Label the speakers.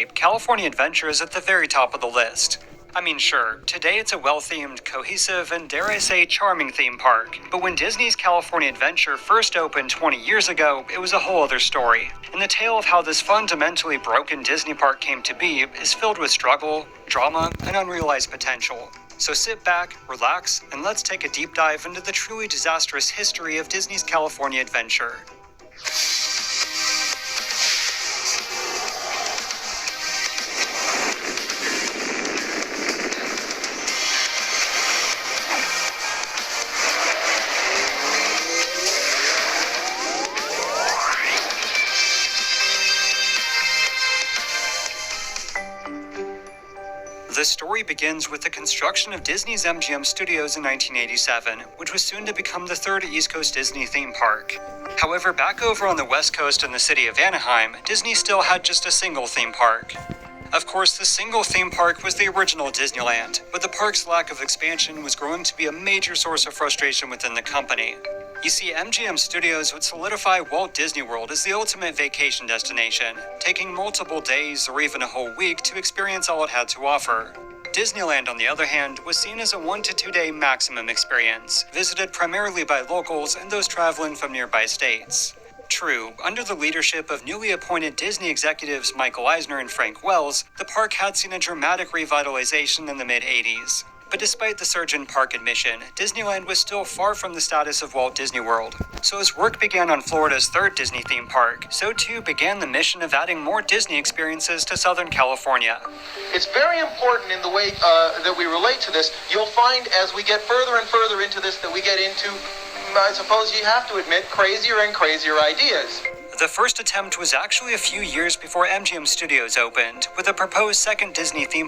Speaker 1: California Adventure is at the very top of the list. I mean, sure, today it's a well-themed, cohesive, and dare I say, charming theme park. But when Disney's California Adventure first opened 20 years ago, it was a whole other story. And the tale of how this fundamentally broken Disney park came to be is filled with struggle, drama, and unrealized potential. So sit back, relax, and let's take a deep dive into the truly disastrous history of Disney's California Adventure. The story begins with the construction of Disney's MGM Studios in 1987, which was soon to become the third East Coast Disney theme park. However, back over on the West Coast in the city of Anaheim, Disney still had just a single theme park. Of course, the single theme park was the original Disneyland, but the park's lack of expansion was growing to be a major source of frustration within the company. You see, MGM Studios would solidify Walt Disney World as the ultimate vacation destination, taking multiple days or even a whole week to experience all it had to offer. Disneyland, on the other hand, was seen as a 1 to 2 day maximum experience, visited primarily by locals and those traveling from nearby states. True, under the leadership of newly appointed Disney executives Michael Eisner and Frank Wells, the park had seen a dramatic revitalization in the mid-80s. But despite the surge in park admission, Disneyland was still far from the status of Walt Disney World. So as work began on Florida's third Disney theme park, so too began the mission of adding more Disney experiences to Southern California.
Speaker 2: It's very important in the way that we relate to this. You'll find as we get further and further into this that we get into, I suppose you have to admit, crazier and crazier ideas.
Speaker 1: The first attempt was actually a few years before MGM Studios opened, with a proposed second Disney theme